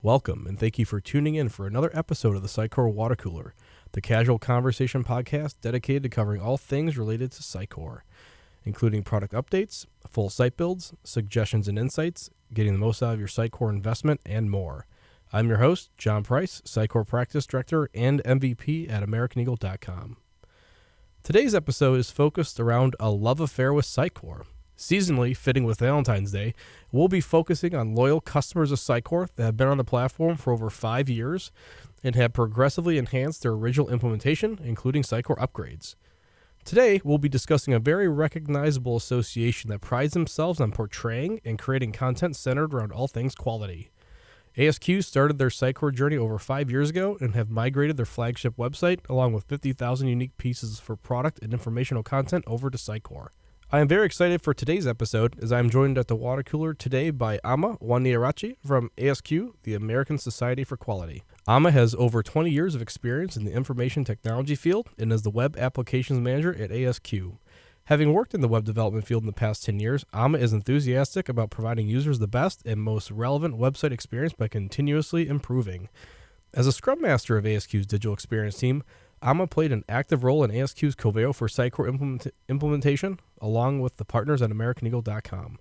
Welcome, and thank you for tuning in for another episode of the Sitecore Water Cooler, the casual conversation podcast dedicated to covering all things related to Sitecore, including product updates, full site builds, suggestions and insights, getting the most out of your Sitecore investment, and more. I'm your host, John Price, Sitecore Practice Director and MVP at AmericanEagle.com. Today's episode is focused around a love affair with Sitecore. Seasonally fitting with Valentine's Day, we'll be focusing on loyal customers of Sitecore that have been on the platform for over 5 years and have progressively enhanced their original implementation, including Sitecore upgrades. Today, we'll be discussing a very recognizable association that prides themselves on portraying and creating content centered around all things quality. ASQ started their Sitecore journey over 5 years ago and have migrated their flagship website along with 50,000 unique pieces for product and informational content over to Sitecore. I am very excited for today's episode as I am joined at the water cooler today by Ama Waniarachi from ASQ, the American Society for Quality. Ama has over 20 years of experience in the information technology field and is the web applications manager at ASQ. Having worked in the web development field in the past 10 years, Ama is enthusiastic about providing users the best and most relevant website experience by continuously improving. As a Scrum Master of ASQ's digital experience team, Ama played an active role in ASQ's Coveo for Sitecore implementation, along with the partners at AmericanEagle.com.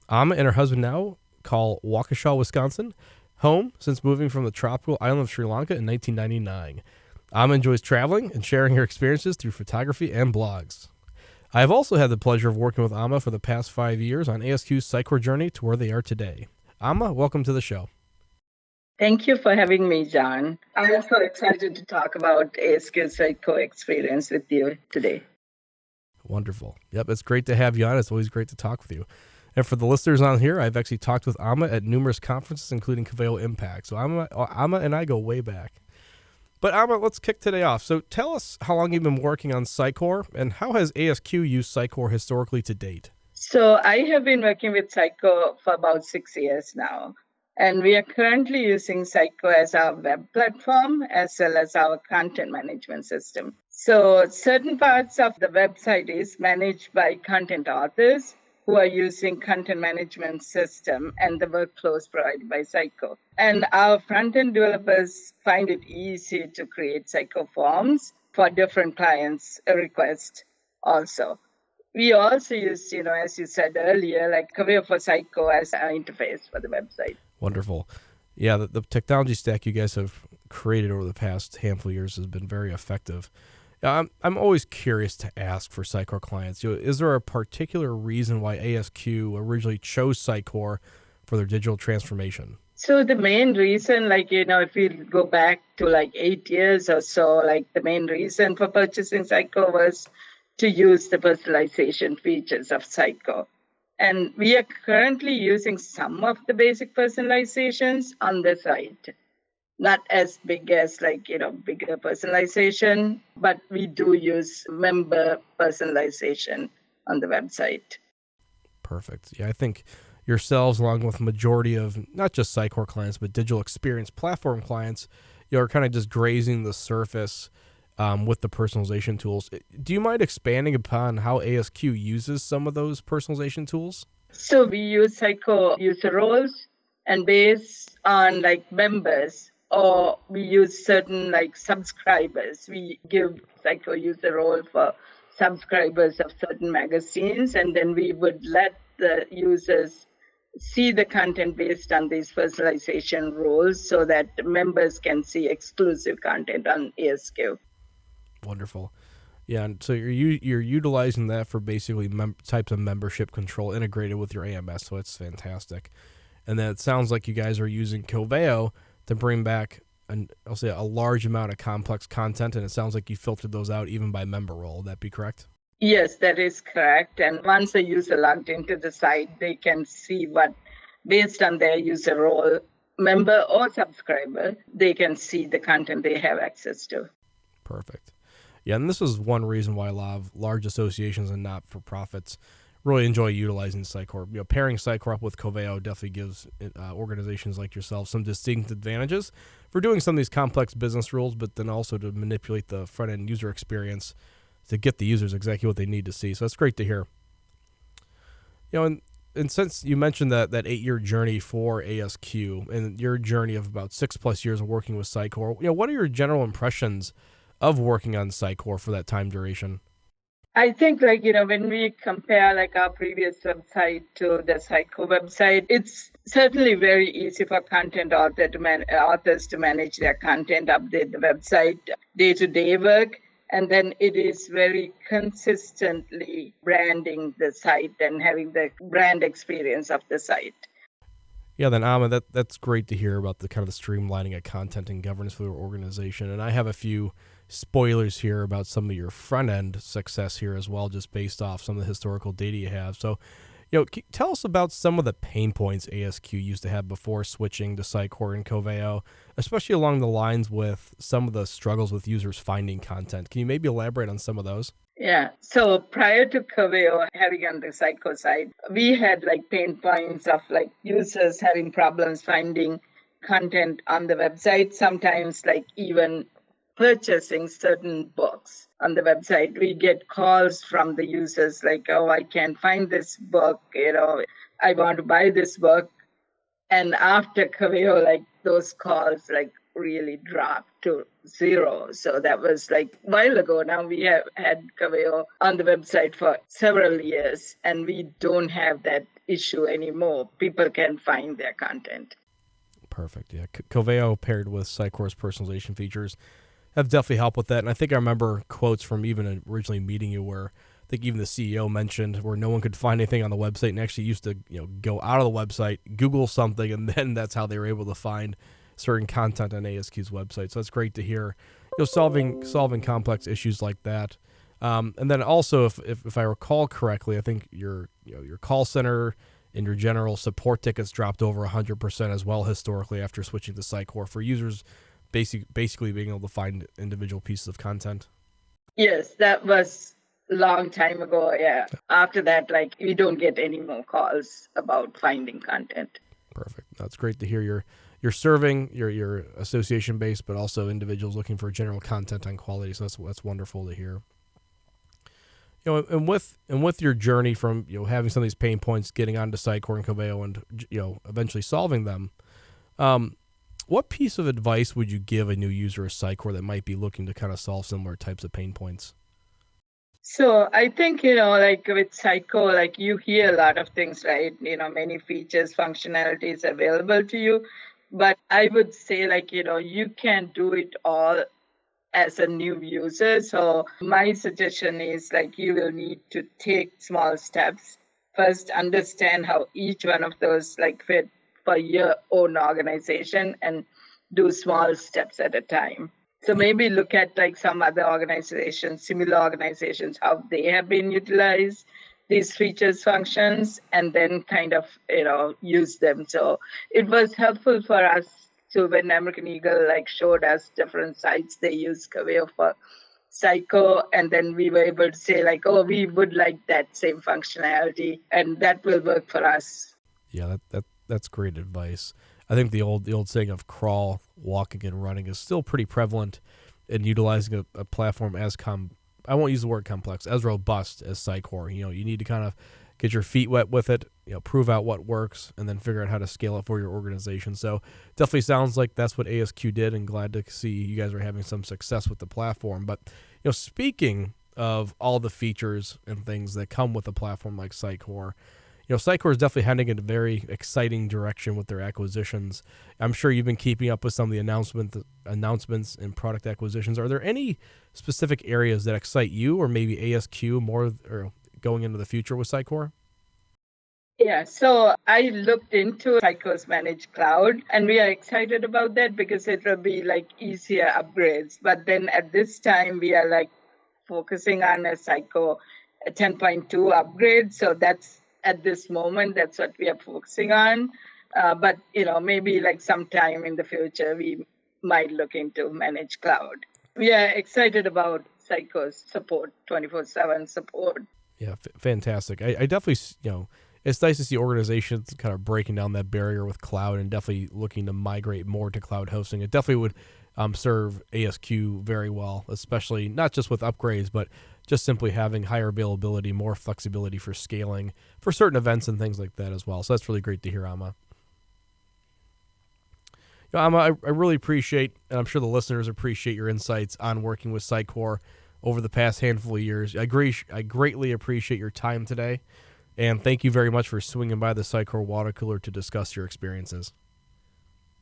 Ama and her husband now call Waukesha, Wisconsin, home since moving from the tropical island of Sri Lanka in 1999. Ama enjoys traveling and sharing her experiences through photography and blogs. I have also had the pleasure of working with Ama for the past 5 years on ASQ's Sitecore journey to where they are today. Ama, welcome to the show. Thank you for having me, John. I'm so excited to talk about ASQ's Sitecore experience with you today. Wonderful. Yep, it's great to have you on. It's always great to talk with you. And for the listeners on here, I've actually talked with Ama at numerous conferences, including Coveo Impact. So Ama and I go way back. But Ama, let's kick today off. So tell us how long you've been working on Sitecore and how has ASQ used Sitecore historically to date? So I have been working with Sitecore for about 6 years now. And we are currently using Sitecore as our web platform as well as our content management system. So certain parts of the website is managed by content authors who are using content management system and the workflows provided by Sitecore. And our front-end developers find it easy to create Sitecore forms for different clients' requests also. We also use, as you said earlier, like Coveo for Sitecore as an interface for the website. Wonderful. Yeah, the technology stack you guys have created over the past handful of years has been very effective. I'm always curious to ask for Sitecore clients, is there a particular reason why ASQ originally chose Sitecore for their digital transformation? So the main reason, if you go back to 8 years or so, the main reason for purchasing Sitecore was to use the personalization features of Sitecore. And we are currently using some of the basic personalizations on the site. Not as big as bigger personalization, but we do use member personalization on the website. Perfect. Yeah, I think yourselves, along with the majority of not just Sitecore clients, but digital experience platform clients, are kind of just grazing the surface with the personalization tools. Do you mind expanding upon how ASQ uses some of those personalization tools? So we use Sitecore user roles, and based on members, or we use certain subscribers. We give Sitecore user role for subscribers of certain magazines, and then we would let the users see the content based on these personalization roles so that members can see exclusive content on ASQ. Wonderful. Yeah, and so you're utilizing that for basically types of membership control integrated with your AMS, so it's fantastic. And then it sounds like you guys are using Coveo to bring back, a large amount of complex content, and it sounds like you filtered those out even by member role. Would that be correct? Yes, that is correct. And once a user logged into the site, they can see what, based on their user role, member or subscriber, they can see the content they have access to. Perfect. Yeah, and this is one reason why a lot of large associations and not-for-profits really enjoy utilizing Sitecore. Pairing Sitecore up with Coveo definitely gives organizations like yourself some distinct advantages for doing some of these complex business rules, but then also to manipulate the front-end user experience to get the users exactly what they need to see. So that's great to hear. And and since you mentioned that 8-year journey for ASQ and your journey of about 6+ years of working with Sitecore, what are your general impressions of working on Sitecore for that time duration? I think when we compare our previous website to the Psycho website, it's certainly very easy for authors to manage their content, update the website, day-to-day work. And then it is very consistently branding the site and having the brand experience of the site. Yeah, then Ahmed, that's great to hear about the kind of the streamlining of content and governance for your organization. And I have a few spoilers here about some of your front end success here as well, just based off some of the historical data you have. So, tell us about some of the pain points ASQ used to have before switching to Sitecore and Coveo, especially along the lines with some of the struggles with users finding content. Can you maybe elaborate on some of those? Yeah. So prior to Coveo having on the Psycho side, we had pain points of users having problems finding content on the website, sometimes even purchasing certain books on the website. We get calls from the users oh, I can't find this book, I want to buy this book. And after Coveo, those calls really dropped to zero. So that was a while ago. Now we have had Coveo on the website for several years, and we don't have that issue anymore. People can find their content. Perfect. Yeah, Coveo paired with Sitecore's personalization features have definitely helped with that. And I think I remember quotes from even originally meeting you where I think even the CEO mentioned where no one could find anything on the website and actually used to go out of the website, Google something, and then that's how they were able to find certain content on ASQ's website. So that's great to hear. Solving complex issues like that. And then also, if I recall correctly, I think your call center and your general support tickets dropped over 100% as well historically after switching to Sitecore for users basically being able to find individual pieces of content. Yes, that was a long time ago. Yeah. After that, we don't get any more calls about finding content. Perfect. That's great to hear. You're serving your association base, but also individuals looking for general content on quality. So that's wonderful to hear. And with your journey from having some of these pain points, getting onto Sitecore and Coveo, and eventually solving them. What piece of advice would you give a new user of Sitecore that might be looking to kind of solve similar types of pain points? So I think, with Sitecore, you hear a lot of things, right? Many features, functionalities available to you. But I would say, you can't do it all as a new user. So my suggestion is you will need to take small steps. First, understand how each one of those fit for your own organization and do small steps at a time. So maybe look at some other organizations, similar organizations, how they have been utilized these features, functions, and then kind of use them. So it was helpful for us. So when American Eagle showed us different sites they use Coveo for Psycho, and then we were able to say oh, we would like that same functionality, and that will work for us. Yeah, that's great advice. I think the old saying of crawl, walking, and running is still pretty prevalent in utilizing a platform as I won't use the word complex, as robust as Sitecore. You need to kind of get your feet wet with it, prove out what works, and then figure out how to scale it for your organization. So definitely sounds like that's what ASQ did, and glad to see you guys are having some success with the platform. But speaking of all the features and things that come with a platform like Sitecore, Sitecore is definitely heading in a very exciting direction with their acquisitions. I'm sure you've been keeping up with some of the announcements and product acquisitions. Are there any specific areas that excite you or maybe ASQ more or going into the future with Sitecore? Yeah, so I looked into Psycho's managed cloud, and we are excited about that because it will be easier upgrades. But then at this time, we are focusing on a Psycho 10.2 upgrade. So that's at this moment, that's what we are focusing on. But maybe sometime in the future, we might look into managed cloud. We are excited about Psycho's support, 24/7 support. Yeah, fantastic. I definitely, it's nice to see organizations kind of breaking down that barrier with cloud and definitely looking to migrate more to cloud hosting. It definitely would serve ASQ very well, especially not just with upgrades, but just simply having higher availability, more flexibility for scaling for certain events and things like that as well. So that's really great to hear, Amma. Amma, I really appreciate, and I'm sure the listeners appreciate your insights on working with Sitecore over the past handful of years. I greatly appreciate your time today, and thank you very much for swinging by the Sitecore water cooler to discuss your experiences.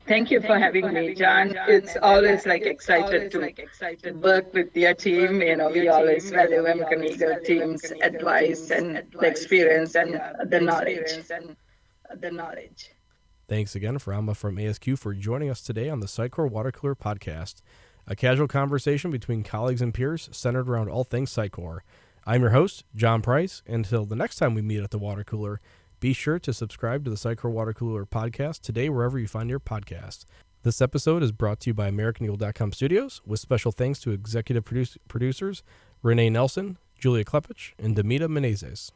Thank you for having me, John. It's always like excited to work with your team. We always value American Eagle team's advice and the experience and the knowledge. Thanks again for Amma from ASQ for joining us today on the Sitecore Water Cooler Podcast, a casual conversation between colleagues and peers centered around all things Sitecore. I'm your host, John Price. Until the next time we meet at the water cooler, be sure to subscribe to the Sitecore Water Cooler Podcast today wherever you find your podcast. This episode is brought to you by AmericanEagle.com Studios, with special thanks to executive producers Renee Nelson, Julia Klepich, and Demita Menezes.